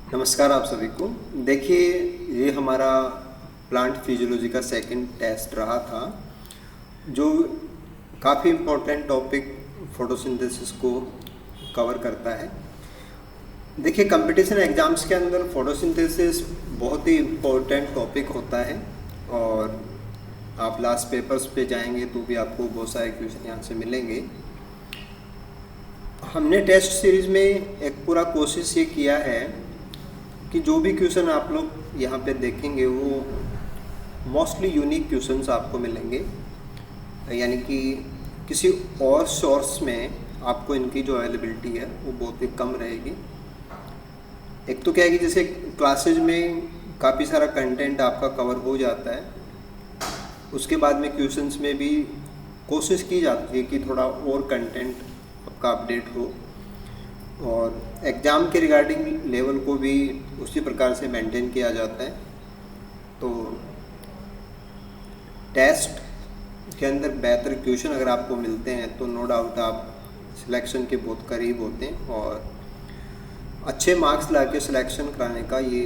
नमस्कार आप सभी को। देखिए, ये हमारा प्लांट फिजियोलॉजी का सेकंड टेस्ट रहा था, जो काफ़ी इम्पोर्टेंट टॉपिक फोटोसिंथेसिस को कवर करता है। देखिए, कंपटीशन एग्जाम्स के अंदर फोटोसिंथेसिस बहुत ही इम्पोर्टेंट टॉपिक होता है और आप लास्ट पेपर्स पे जाएंगे तो भी आपको बहुत सारे क्वेश्चन यहाँ से मिलेंगे। हमने टेस्ट सीरीज में एक पूरा कोशिश ये किया है कि जो भी क्वेश्चन आप लोग यहाँ पे देखेंगे वो मोस्टली यूनिक क्वेश्चंस आपको मिलेंगे, यानी कि किसी और सोर्स में आपको इनकी जो अवेलेबिलिटी है वो बहुत ही कम रहेगी। एक तो क्या है कि जैसे क्लासेज में काफ़ी सारा कंटेंट आपका कवर हो जाता है, उसके बाद में क्वेश्चंस में भी कोशिश की जाती है कि थोड़ा और कंटेंट आपका अपडेट हो और एग्ज़ाम के रिगार्डिंग लेवल को भी उसी प्रकार से मेंटेन किया जाता है। तो टेस्ट के अंदर बेहतर क्वेश्चन अगर आपको मिलते हैं तो नो डाउट आप सिलेक्शन के बहुत करीब होते हैं और अच्छे मार्क्स ला के सिलेक्शन कराने का ये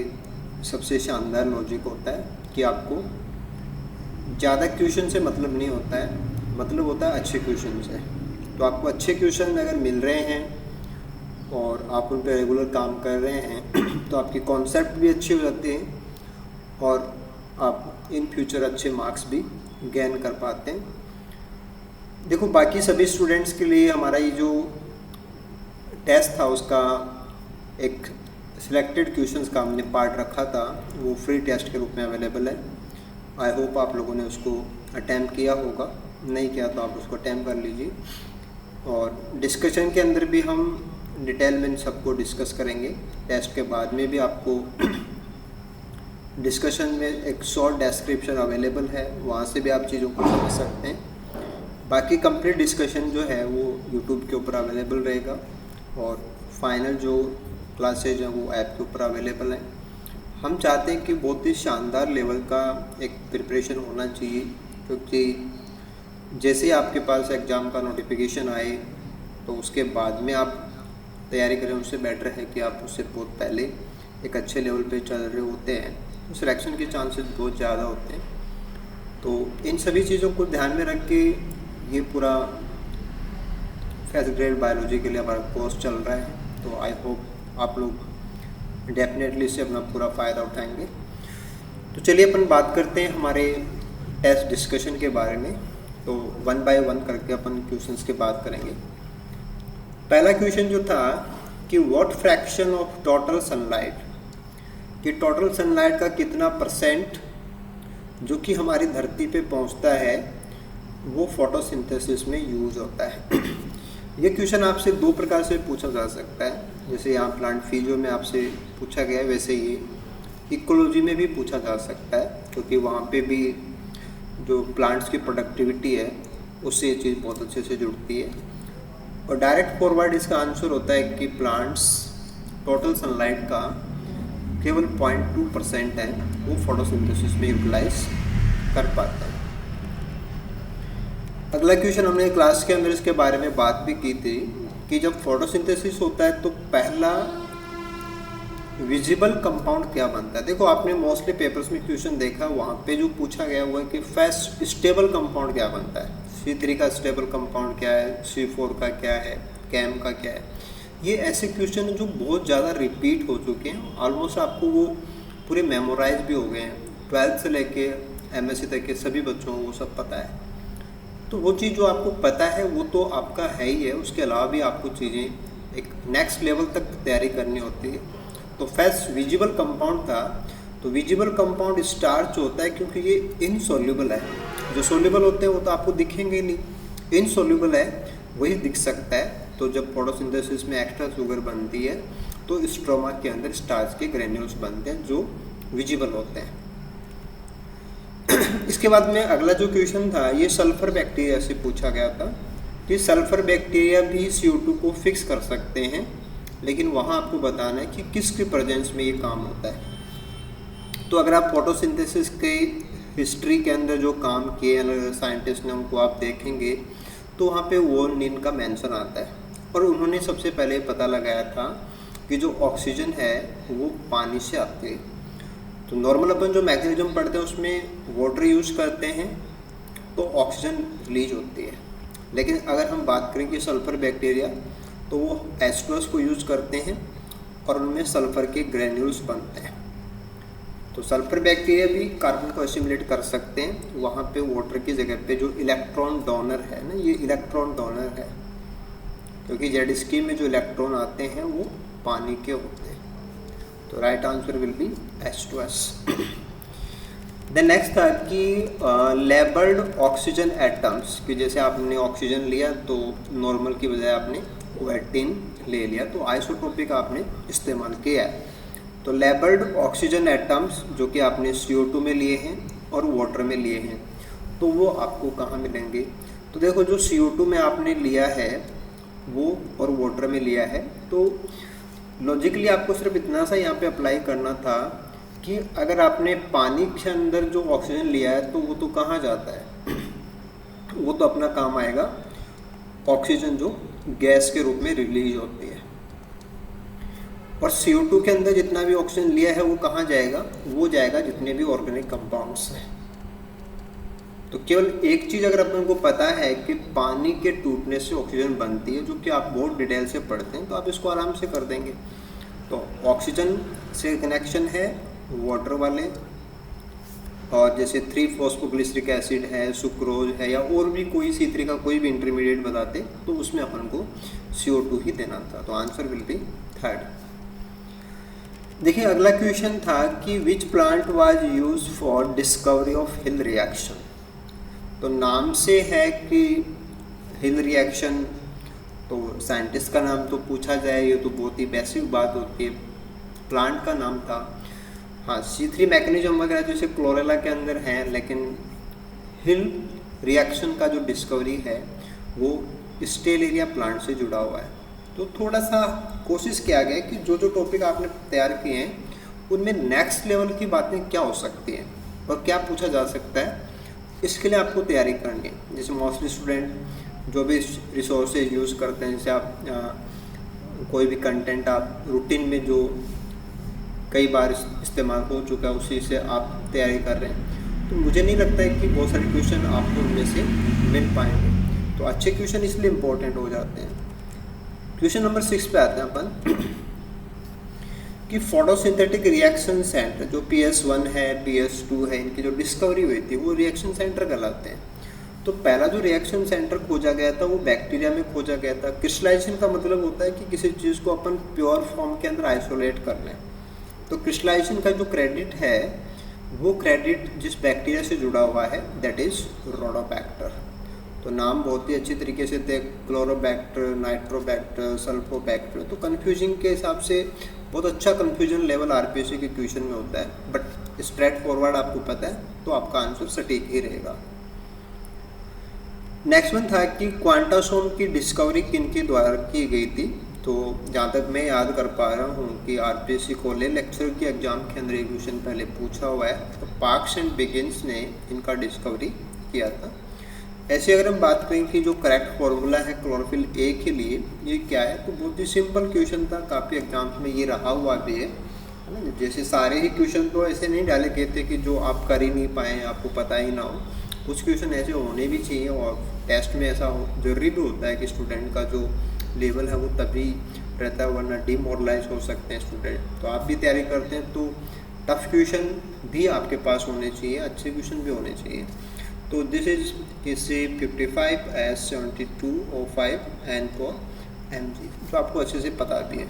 सबसे शानदार लॉजिक होता है कि आपको ज़्यादा क्वेश्चन से मतलब नहीं होता है, मतलब होता है अच्छे क्वेश्चन से। तो आपको अच्छे क्वेश्चन अगर मिल रहे हैं और आप उन पर रेगुलर काम कर रहे हैं तो आपकी कॉन्सेप्ट भी अच्छी हो जाती है और आप इन फ्यूचर अच्छे मार्क्स भी गेन कर पाते हैं। देखो, बाकी सभी स्टूडेंट्स के लिए हमारा ये जो टेस्ट था उसका एक सिलेक्टेड क्वेश्चंस का हमने पार्ट रखा था, वो फ्री टेस्ट के रूप में अवेलेबल है। आई होप आप लोगों ने उसको अटैम्प्ट किया होगा, नहीं किया तो आप उसको अटैम्प्ट कर लीजिए। और डिस्कशन के अंदर भी हम डिटेल में सबको डिस्कस करेंगे। टेस्ट के बाद में भी आपको डिस्कशन में एक शॉर्ट डिस्क्रिप्शन अवेलेबल है, वहाँ से भी आप चीज़ों को समझ सकते हैं। बाकी कंप्लीट डिस्कशन जो है वो यूट्यूब के ऊपर अवेलेबल रहेगा और फाइनल जो क्लासेज हैं वो ऐप के ऊपर अवेलेबल हैं। हम चाहते हैं कि बहुत ही शानदार लेवल का एक प्रिपरेशन होना चाहिए, क्योंकि जैसे ही आपके पास एग्ज़ाम का नोटिफिकेशन आए तो उसके बाद में आप तैयारी करें, उससे बेटर है कि आप उससे बहुत पहले एक अच्छे लेवल पे चल रहे होते हैं तो सिलेक्शन के चांसेस बहुत ज़्यादा होते हैं। तो इन सभी चीज़ों को ध्यान में रख के ये पूरा फर्स्ट ग्रेड बायोलॉजी के लिए हमारा कोर्स चल रहा है, तो आई होप आप लोग डेफिनेटली इससे अपना पूरा फ़ायदा उठाएंगे। तो चलिए अपन बात करते हैं हमारे टेस्ट डिस्कशन के बारे में। तो वन बाय वन करके अपन क्वेश्चंस की बात करेंगे। पहला क्वेश्चन जो था कि what fraction of total sunlight, कि टोटल सनलाइट का कितना परसेंट जो कि हमारी धरती पे पहुंचता है वो फोटोसिंथेसिस में यूज होता है। ये क्वेश्चन आपसे दो प्रकार से पूछा जा सकता है, जैसे यहाँ प्लांट फिजियो में आपसे पूछा गया है वैसे ही इकोलॉजी में भी पूछा जा सकता है, क्योंकि वहाँ पे भी जो प्लांट्स की प्रोडक्टिविटी है उससे ये चीज़ बहुत अच्छे से जुड़ती है। और डायरेक्ट फॉरवर्ड इसका आंसर होता है कि प्लांट्स टोटल सनलाइट का केवल 0.2% है वो फोटोसिंथेसिस में यूटिलाइज कर पाता है। अगला क्वेश्चन हमने क्लास के अंदर इसके बारे में बात भी की थी कि जब फोटोसिंथेसिस होता है तो पहला विजिबल कंपाउंड क्या बनता है। देखो, आपने मोस्टली पेपर्स में क्वेश्चन देखा, वहाँ पे जो पूछा गया हुआ है कि फर्स्ट स्टेबल कंपाउंड क्या बनता है। C3 का स्टेबल कंपाउंड क्या है, C4 का क्या है, कैम का क्या है। ये ऐसे क्वेश्चन जो बहुत ज़्यादा रिपीट हो चुके हैं, ऑलमोस्ट आपको वो पूरे मेमोराइज भी हो गए हैं। 12th से लेके MSc तक के सभी बच्चों को वो सब पता है। तो वो चीज़ जो आपको पता है वो तो आपका है ही है, उसके अलावा भी आपको चीज़ें एक नेक्स्ट लेवल तक तैयारी करनी होती है। तो फर्स्ट विजिबल कंपाउंड था, तो विजिबल कंपाउंड स्टार्च होता है, क्योंकि ये इनसोल्यूबल है। जो सोल्यूबल होते हैं वो तो आपको दिखेंगे नहीं, इनसोल्यूबल है वही दिख सकता है। तो जब फोटोसिंथेसिस में एक्स्ट्रा शुगर बनती है तो स्ट्रोमा के अंदर स्टार्च के ग्रेन्यूल्स बनते हैं जो विजिबल होते हैं। इसके बाद में अगला जो क्वेश्चन था ये सल्फर बैक्टीरिया से पूछा गया था कि सल्फर बैक्टीरिया भी CO2 को फिक्स कर सकते हैं, लेकिन वहाँ आपको बताना है कि किसके प्रेजेंस में ये काम होता है। तो अगर आप फोटोसिंथेसिस के हिस्ट्री के अंदर जो काम किए अलग साइंटिस्ट ने उनको आप देखेंगे तो वहाँ पे वॉर्निन का मेंशन आता है और उन्होंने सबसे पहले पता लगाया था कि जो ऑक्सीजन है वो पानी से आती है। तो नॉर्मल अपन जो मैकेनिज्म पढ़ते हैं उसमें वाटर यूज़ करते हैं तो ऑक्सीजन रिलीज होती है, लेकिन अगर हम बात करें कि सल्फर बैक्टीरिया तो वो H2S को यूज़ करते हैं और उनमें सल्फर के ग्रेन्यूल्स बनते हैं। तो सल्फर बैक्टीरिया भी कार्बन को एसिमिलेट कर सकते हैं, वहाँ पे वाटर की जगह पे जो इलेक्ट्रॉन डोनर है ना, ये इलेक्ट्रॉन डोनर है, क्योंकि जेड स्कीम में जो इलेक्ट्रॉन आते हैं वो पानी के होते हैं। तो right answer will be H2S। Then next था कि लेबल्ड ऑक्सीजन एटम्स, कि जैसे आपने ऑक्सीजन लिया तो नॉर्मल की बजाय आपने O18 ले लिया, तो आइसोटोपिक आपने इस्तेमाल किया है। तो लेबल्ड ऑक्सीजन एटम्स जो कि आपने CO2 में लिए हैं और वाटर में लिए हैं, तो वो आपको कहाँ मिलेंगे? तो देखो जो CO2 में आपने लिया है वो और वाटर में लिया है, तो लॉजिकली आपको सिर्फ इतना सा यहाँ पे अप्लाई करना था कि अगर आपने पानी के अंदर जो ऑक्सीजन लिया है तो वो तो कहाँ जाता है, वो तो अपना काम आएगा ऑक्सीजन जो गैस के रूप में रिलीज होती है। और CO2 के अंदर जितना भी ऑक्सीजन लिया है वो कहाँ जाएगा? वो जाएगा जितने भी ऑर्गेनिक कंपाउंड्स हैं। तो केवल एक चीज़ अगर अपन को पता है कि पानी के टूटने से ऑक्सीजन बनती है, जो कि आप बहुत डिटेल से पढ़ते हैं, तो आप इसको आराम से कर देंगे। तो ऑक्सीजन से कनेक्शन है वाटर वाले, और जैसे 3-फॉस्फोग्लिसरिक एसिड है, सुक्रोज है, या और भी कोई C3 का कोई भी इंटरमीडिएट बताते तो उसमें अपन को CO2 ही देना था। तो आंसर विल बी 3rd। देखिए अगला क्वेश्चन था कि which plant was use for discovery of hill reaction. तो नाम से है कि हिल रिएक्शन, तो साइंटिस्ट का नाम तो पूछा जाए ये तो बहुत ही बेसिक बात होती है। प्लांट का नाम था, हाँ C3 मैकेनिज्म वगैरह जैसे क्लोरेला के अंदर हैं, लेकिन हिल रिएक्शन का जो डिस्कवरी है वो स्टेलेरिया प्लांट से जुड़ा हुआ है। तो थोड़ा सा कोशिश किया गया कि जो जो टॉपिक आपने तैयार किए हैं उनमें नेक्स्ट लेवल की बातें क्या हो सकती हैं और क्या पूछा जा सकता है, इसके लिए आपको तैयारी करनी है। जैसे मोस्टली स्टूडेंट जो भी रिसोर्सेज यूज़ करते हैं, जैसे आप कोई भी कंटेंट आप रूटीन में जो कई बार इस्तेमाल हो चुका है उसी से आप तैयारी कर रहे हैं, तो मुझे नहीं लगता है कि बहुत सारे क्वेश्चन आपको उनमें से मिल पाएंगे। तो अच्छे क्वेश्चन इसलिए इम्पोर्टेंट हो जाते हैं। क्वेश्चन नंबर 6 पे आते हैं अपन कि फोटोसिंथेटिक रिएक्शन सेंटर जो PS1 है, PS2 है, इनकी जो डिस्कवरी हुई थी वो रिएक्शन सेंटर कहलाते हैं। तो पहला जो रिएक्शन सेंटर खोजा गया था वो बैक्टीरिया में खोजा गया था। क्रिस्टलाइजेशन का मतलब होता है कि किसी चीज़ को अपन प्योर फॉर्म के अंदर आइसोलेट कर लें। तो क्रिस्टलाइजेशन का जो क्रेडिट है वो क्रेडिट जिस बैक्टीरिया से जुड़ा हुआ है दैट इज़ रोडोबैक्टर। तो नाम बहुत ही अच्छी तरीके से थे, क्लोरोबैक्टर, नाइट्रोबैक्टर, सल्फोबैक्टर। तो कन्फ्यूजन के हिसाब से बहुत अच्छा कन्फ्यूजन लेवल RPSC के क्वेश्चन में होता है, बट स्ट्रेट फॉरवर्ड आपको पता है तो आपका आंसर सटीक ही रहेगा। नेक्स्ट वन था कि क्वांटासोम की डिस्कवरी किनके द्वारा की गई थी। तो जहाँ तक मैं याद कर पा रहा हूँ कि RPSC कॉलेज लेक्चर के एग्जाम के अंदर एक क्वेश्चन पहले पूछा हुआ है, तो पार्क्स एंड बिगिंस ने इनका डिस्कवरी किया था। ऐसे अगर हम बात करें कि जो करेक्ट फॉर्मूला है क्लोरोफिल A के लिए ये क्या है, तो बहुत ही सिंपल क्वेश्चन था, काफ़ी एग्जाम्स में ये रहा हुआ भी है ना। जैसे सारे ही क्वेश्चन तो ऐसे नहीं डाले गए थे कि जो आप कर ही नहीं पाए, आपको पता ही ना हो। कुछ क्वेश्चन ऐसे होने भी चाहिए और टेस्ट में ऐसा जरूरी भी होता है कि स्टूडेंट का जो लेवल है वो तभी रहता है, वरना डिमोरलाइज हो सकते हैं स्टूडेंट। तो आप भी तैयारी करते हैं तो टफ क्वेश्चन भी आपके पास होने चाहिए, अच्छे क्वेश्चन भी होने चाहिए। तो this is KC 55 as 7205 and for MG, जो आपको अच्छे से पता भी है।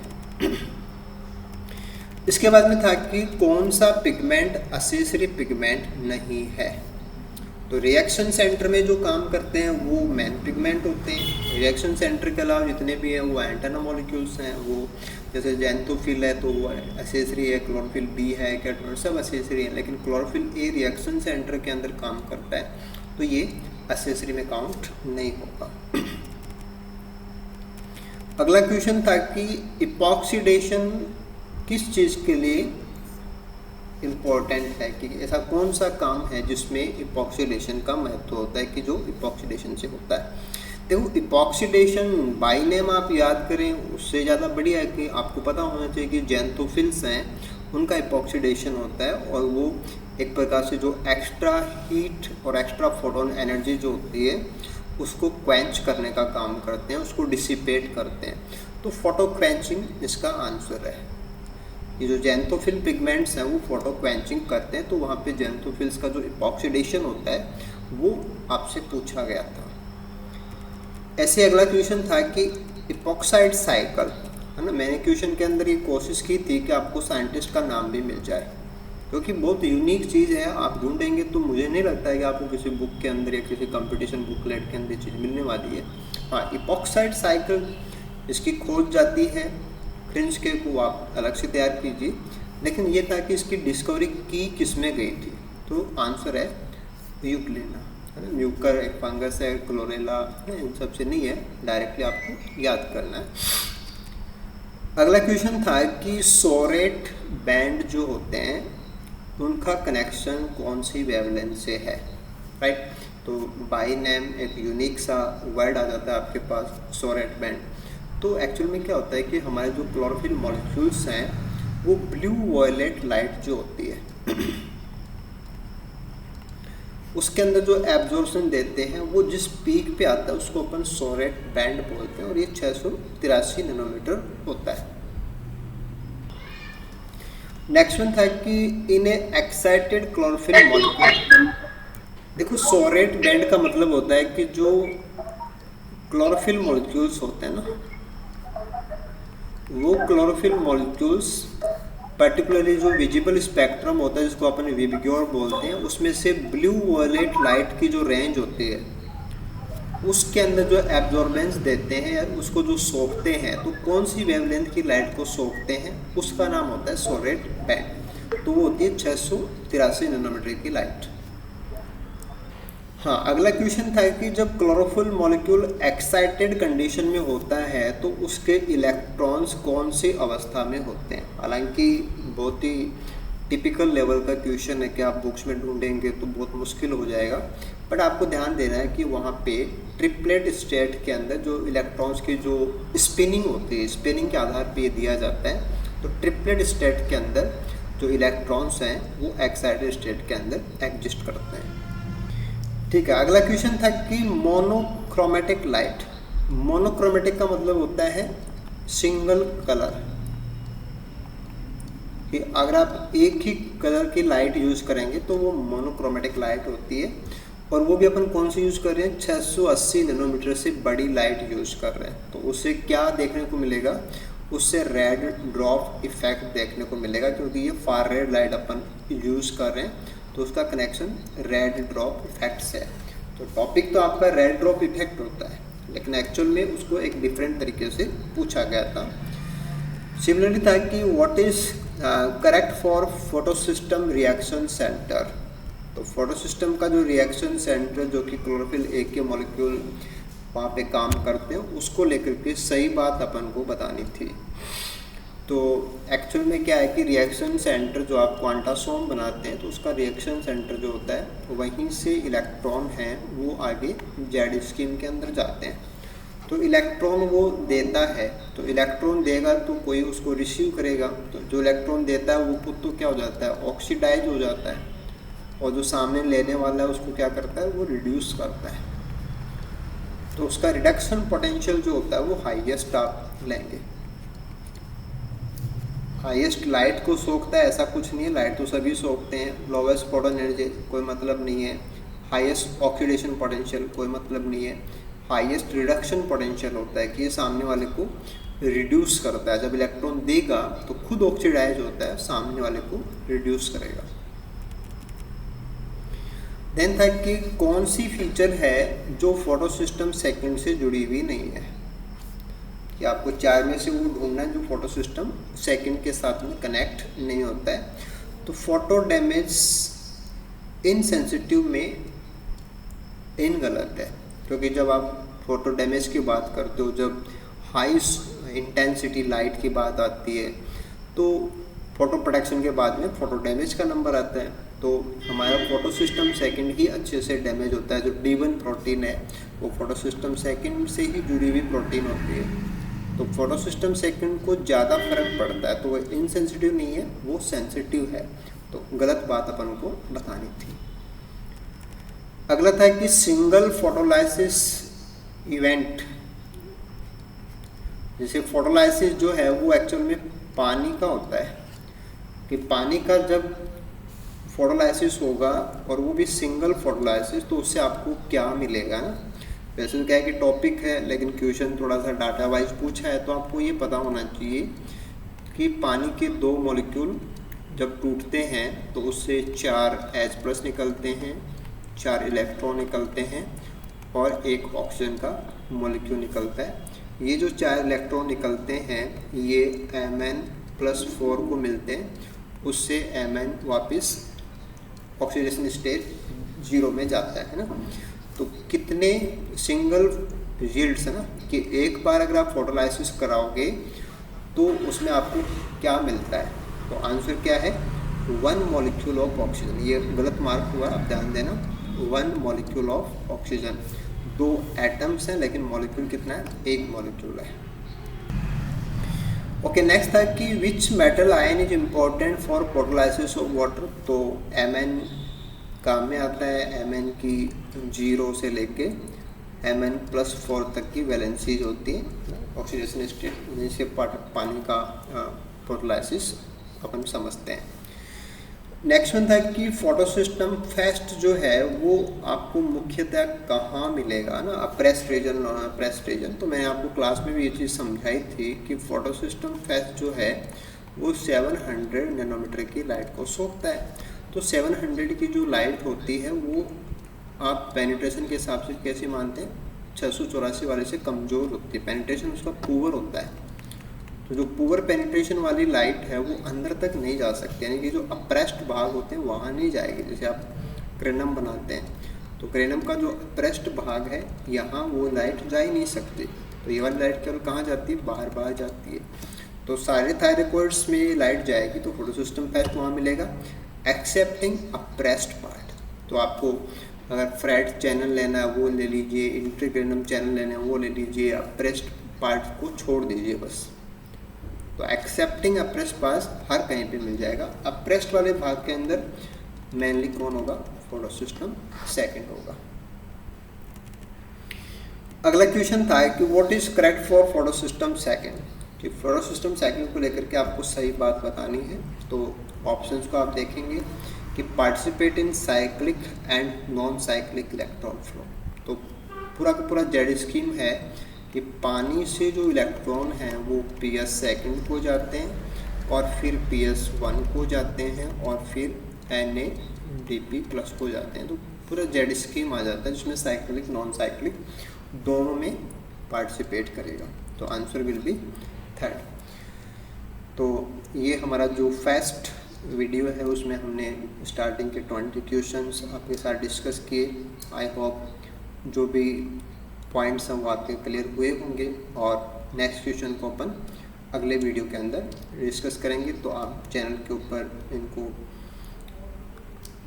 इसके बाद में था कि कौन सा पिगमेंट असेसरी पिगमेंट नहीं है। तो रिएक्शन सेंटर में जो काम करते हैं वो मेन पिगमेंट होते हैं। रिएक्शन सेंटर के अलावा जितने भी हैं वो एंटेना मॉलिक्यूल्स हैं, वो जैसे जैंथोफिल है तो वो असेसरी है, क्लोरोफिल B है, कैटोन सब असेसरी है, लेकिन क्लोरोफिल A रिएक्शन सेंटर के अंदर काम करता है तो ये असेसरी में काउंट नहीं होगा। अगला क्वेश्चन था कि इपॉक्सीडेशन किस चीज़ के लिए इम्पोर्टेंट है, कि ऐसा कौन सा काम है जिसमें इपॉक्सीडेशन का महत्व होता है, कि जो इपॉक्सीडेशन से होता है। देखो इपॉक्सीडेशन बाई नेम आप याद करें उससे ज़्यादा बढ़िया है कि आपको पता होना चाहिए कि ज़ैंथोफिल्स हैं उनका इपॉक्सीडेशन होता है और वो एक प्रकार से जो एक्स्ट्रा हीट और एक्स्ट्रा फोटोन एनर्जी जो होती है उसको क्वेंच करने का काम करते हैं, उसको डिसिपेट करते हैं। तो फोटो क्वेंचिंग इसका आंसर है। ये जो ज़ैंथोफिल पिगमेंट्स हैं वो फोटो क्वेंचिंग करते हैं, तो वहाँ पे ज़ैंथोफिल्स का जो इपॉक्सीडेशन होता है वो आपसे पूछा गया था। ऐसे अगला क्वेश्चन था कि इपॉक्साइड साइकिल है ना, मैंने क्वेश्चन के अंदर ये कोशिश की थी कि आपको साइंटिस्ट का नाम भी मिल जाए, क्योंकि बहुत यूनिक चीज़ है। आप ढूंढेंगे तो मुझे नहीं लगता है कि आपको किसी बुक के अंदर या किसी कंपटीशन बुकलेट के अंदर चीज़ मिलने वाली है। हाँ, इपॉक्साइड साइकिल इसकी खोज जाती है, फ्रिंज के को आप अलग से तैयार कीजिए, लेकिन ये था कि इसकी डिस्कवरी की किसमें गई थी, तो आंसर है यूक्लिना है ना। म्यूकर एक फंगस है, क्लोरेला इन सब से नहीं है, डायरेक्टली आपको याद करना है। अगला क्वेश्चन था कि सोरेट बैंड जो होते हैं उनका कनेक्शन कौन सी वेवलेंथ से है, राइट। तो बाई नेम एक यूनिक सा वर्ड आ जाता है आपके पास, सोरेट बैंड। तो एक्चुअल में क्या होता है कि हमारे जो क्लोरोफिल मॉलिक्यूल्स हैं वो ब्लू वॉयलेट लाइट जो होती है उसके अंदर जो एब्जॉर्प्शन देते हैं वो जिस पीक पे आता है उसको अपन सोरेट बैंड बोलते हैं, और ये 683 नैनोमीटर होता है। नेक्स्ट वन था कि इन ए एक्साइटेड क्लोरोफिल मॉलिक्यूल, देखो सोरेट बैंड का मतलब होता है कि जो क्लोरोफिल मॉलिक्यूल्स होते हैं ना, वो क्लोरोफिल मॉलिक्यूल्स पर्टिकुलरली जो विजिबल स्पेक्ट्रम होता है जिसको अपन विबग्योर बोलते हैं, उसमें से ब्लू वॉयलेट लाइट की जो रेंज होती है उसके अंदर जो एब्जॉर्बेंस देते हैं या उसको जो सोखते हैं, तो कौन सी वेवलेंथ की लाइट को सोखते हैं उसका नाम होता है सोरेट बैंड। तो वो होती है 683 नैनोमीटर की लाइट। हाँ, अगला क्वेश्चन था कि जब क्लोरोफिल मॉलिक्यूल एक्साइटेड कंडीशन में होता है तो उसके इलेक्ट्रॉन्स कौन सी अवस्था में होते हैं। हालांकि बहुत ही टिपिकल लेवल का क्वेश्चन है कि आप बुक्स में ढूंढेंगे तो बहुत मुश्किल हो जाएगा, बट आपको ध्यान देना है कि वहाँ पे ट्रिपलेट स्टेट के अंदर जो इलेक्ट्रॉन्स की जो स्पिनिंग होती है, स्पिनिंग के आधार पे दिया जाता है। तो ट्रिपलेट स्टेट के अंदर जो इलेक्ट्रॉन्स हैं वो एक्साइटेड स्टेट के अंदर एग्जिस्ट करते हैं। ठीक है, अगला क्वेश्चन था कि मोनोक्रोमेटिक लाइट। मोनोक्रोमेटिक का मतलब होता है सिंगल कलर, कि अगर आप एक ही कलर की लाइट यूज़ करेंगे तो वो मोनोक्रोमेटिक लाइट होती है, और वो भी अपन कौन सी यूज़ कर रहे हैं, 680 नैनोमीटर से बड़ी लाइट यूज़ कर रहे हैं। तो उससे क्या देखने को मिलेगा, उससे रेड ड्रॉप इफेक्ट देखने को मिलेगा, क्योंकि ये फार रेड लाइट अपन यूज़ कर रहे हैं तो उसका कनेक्शन रेड ड्रॉप इफेक्ट से है। तो टॉपिक तो आपका रेड ड्रॉप इफेक्ट होता है, लेकिन एक्चुअल में उसको एक डिफरेंट तरीके से पूछा गया था। सिमिलरली था कि what is correct for photosystem reaction centre. तो फोटोसिस्टम का जो रिएक्शन सेंटर जो कि क्लोरोफिल ए के मॉलिक्यूल वहाँ पे काम करते हैं उसको लेकर के सही बात अपन को बतानी थी। तो एक्चुअल में क्या है कि रिएक्शन सेंटर जो आप क्वांटासोम बनाते हैं तो उसका रिएक्शन सेंटर जो होता है वहीं से इलेक्ट्रॉन हैं वो आगे जेड स्कीम के अंदर जाते हैं। तो इलेक्ट्रॉन वो देता है, तो इलेक्ट्रॉन देगा तो कोई उसको रिसीव करेगा, तो जो इलेक्ट्रॉन देता है वो खुद तो क्या हो जाता है, ऑक्सीडाइज हो जाता है, और जो सामने लेने वाला है उसको क्या करता है, वो रिड्यूस करता है। तो उसका रिडक्शन पोटेंशियल जो होता है वो हाईएस्ट आप लेंगे। हाईएस्ट लाइट को सोखता है ऐसा कुछ नहीं है, लाइट तो सभी सोखते हैं। लोवेस्ट फोटोन एनर्जी कोई मतलब नहीं है। हाईएस्ट ऑक्सीडेशन पोटेंशियल कोई मतलब नहीं है। हाईएस्ट रिडक्शन पोटेंशियल होता है कि ये सामने वाले को रिड्यूस करता है। जब इलेक्ट्रॉन देगा तो खुद ऑक्सीडाइज होता है, सामने वाले को रिड्यूस करेगा। देन था कि कौन सी फीचर है जो फोटो सिस्टम सेकंड से जुड़ी हुई नहीं है, कि आपको चार में से वो ढूंढना है जो फोटो सिस्टम सेकंड के साथ में कनेक्ट नहीं होता है। तो फोटो डैमेज इनसेंसिटिव में इन गलत है, क्योंकि जब आप फोटो डैमेज की बात करते हो, जब हाई इंटेंसिटी लाइट की बात आती है तो फोटो प्रोटेक्शन के बाद में फोटो डैमेज का नंबर आता है। तो हमारा फोटो सिस्टम सेकंड ही अच्छे से डैमेज होता है। जो D1 प्रोटीन है वो फोटो सिस्टम सेकंड से ही जुड़ी हुई प्रोटीन होती है। तो फोटो सिस्टम सेकंड को ज़्यादा फर्क पड़ता है, तो वो इनसेंसिटिव नहीं है, वो सेंसिटिव है। तो गलत बात अपन को बतानी थी। अगला था कि सिंगल फोटोलाइसिस इवेंट। जैसे फोटोलाइसिस जो है वो एक्चुअल में पानी का होता है, कि पानी का जब फोटोलाइसिस होगा और वो भी सिंगल फोटोलाइसिस, तो उससे आपको क्या मिलेगा ना। वैसे क्या है कि टॉपिक है, लेकिन क्वेश्चन थोड़ा सा डाटा वाइज पूछा है, तो आपको ये पता होना चाहिए कि पानी के 2 मॉलिक्यूल जब टूटते हैं तो उससे 4 H+ निकलते हैं, 4 इलेक्ट्रॉन निकलते हैं और 1 ऑक्सीजन का मॉलिक्यूल निकलता है। ये जो 4 इलेक्ट्रॉन निकलते हैं ये Mn+4 को मिलते हैं, उससे Mn वापस ऑक्सीडेशन स्टेज 0 में जाता है ना। तो कितने सिंगल यील्ड्स है ना, कि एक बार अगर आप फोटोलाइसिस कराओगे तो उसमें आपको क्या मिलता है। तो आंसर क्या है, 1 मॉलिक्यूल ऑफ ऑक्सीजन। ये गलत मार्क हुआ, आप ध्यान देना। 1 मॉलिक्यूल ऑफ ऑक्सीजन। 2 एटम्स हैं लेकिन मॉलिक्यूल कितना है, 1 मॉलिक्यूल है। ओके, नेक्स्ट था कि which metal ion is important for photolysis of water. तो Mn काम में आता है। Mn की 0 से लेके Mn+4 तक की वैलेंसीज होती है ऑक्सीडेशन स्टेट, जिससे पानी का फोटोलाइसिस अपन समझते हैं। नेक्स्ट वन था कि फोटो सिस्टम फेस्ट जो है वो आपको मुख्यतः कहाँ मिलेगा ना, pressed region, non pressed region. तो मैंने आपको क्लास में भी ये चीज़ समझाई थी कि फोटो सिस्टम फेस्ट जो है वो 700 नैनोमीटर की लाइट को सोखता है। तो 700 की जो लाइट होती है वो आप पेनिट्रेशन के हिसाब से कैसे मानते हैं, 684 वाले से कमज़ोर होती है। पेनिट्रेशन उसका पुअर होता है। तो जो पुअर पेनिट्रेशन वाली लाइट है वो अंदर तक नहीं जा सकती, यानी कि जो अप्रेस्ड भाग होते हैं वहाँ नहीं जाएगी। जैसे आप क्रेनम बनाते हैं तो क्रेनम का जो अप्रेस्ड भाग है यहाँ वो लाइट जा ही नहीं सकती। तो ये वाली लाइट केवल कहाँ जाती है, बाहर जाती है। तो सारे थायरॉइड्स में लाइट जाएगी, तो फोटो सिस्टम फेस्ट वहाँ मिलेगा एक्सेप्टिंग अप्रेस्ड पार्ट। तो आपको अगर फ्रेट चैनल लेना है वो ले लीजिए, इंटरक्रेनम चैनल लेना है वो ले लीजिए, अप्रेस्ड पार्ट को छोड़ दीजिए बस। तो एक्सेप्टिंग अप्रेस्ड पार्ट हर कहीं पे मिल जाएगा। अप्रेस्ड वाले भाग के अंदर मेनली कौन होगा, फोटो सिस्टम सेकंड होगा। अगला क्वेश्चन था कि what is correct for photo system second, कि फोटो सिस्टम सेकंड को लेकर के आपको सही बात बतानी है। तो ऑप्शंस को आप देखेंगे कि participate in cyclic and non cyclic electron flow. तो पूरा का पूरा जेड स्कीम है कि पानी से जो इलेक्ट्रॉन हैं वो PS सेकंड को जाते हैं और फिर PS1 को जाते हैं और फिर NADP+ को जाते हैं। तो पूरा जेड स्कीम आ जाता है जिसमें साइक्लिक नॉन साइक्लिक दोनों में पार्टिसिपेट करेगा। तो आंसर विल बी 3rd। तो ये हमारा जो फर्स्ट वीडियो है उसमें हमने स्टार्टिंग के 20 क्वेश्चंस आपके साथ डिस्कस किए। आई होप जो भी पॉइंट्स हैं वो आपके क्लियर हुए होंगे और नेक्स्ट क्वेश्चन को अपन अगले वीडियो के अंदर डिस्कस करेंगे। तो आप चैनल के ऊपर इनको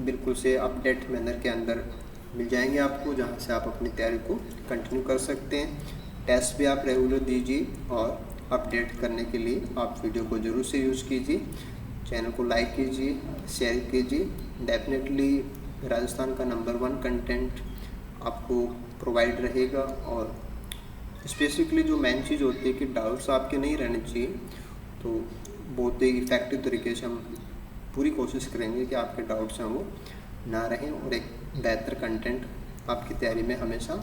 बिल्कुल से अपडेट मैनर के अंदर मिल जाएंगे आपको, जहाँ से आप अपनी तैयारी को कंटिन्यू कर सकते हैं। टेस्ट भी आप रेगुलर दीजिए और अपडेट करने के लिए आप वीडियो को ज़रूर से यूज़ कीजिए। चैनल को लाइक कीजिए, शेयर कीजिए। डेफिनेटली राजस्थान का नंबर 1 कंटेंट आपको प्रोवाइड रहेगा। और स्पेसिफिकली जो मेन चीज़ होती है कि डाउट्स आपके नहीं रहने चाहिए, तो बहुत ही इफेक्टिव तरीके से हम पूरी कोशिश करेंगे कि आपके डाउट्स हैं वो ना रहें और एक बेहतर कंटेंट आपकी तैयारी में हमेशा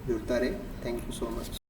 जुड़ता रहे। Thank you so much.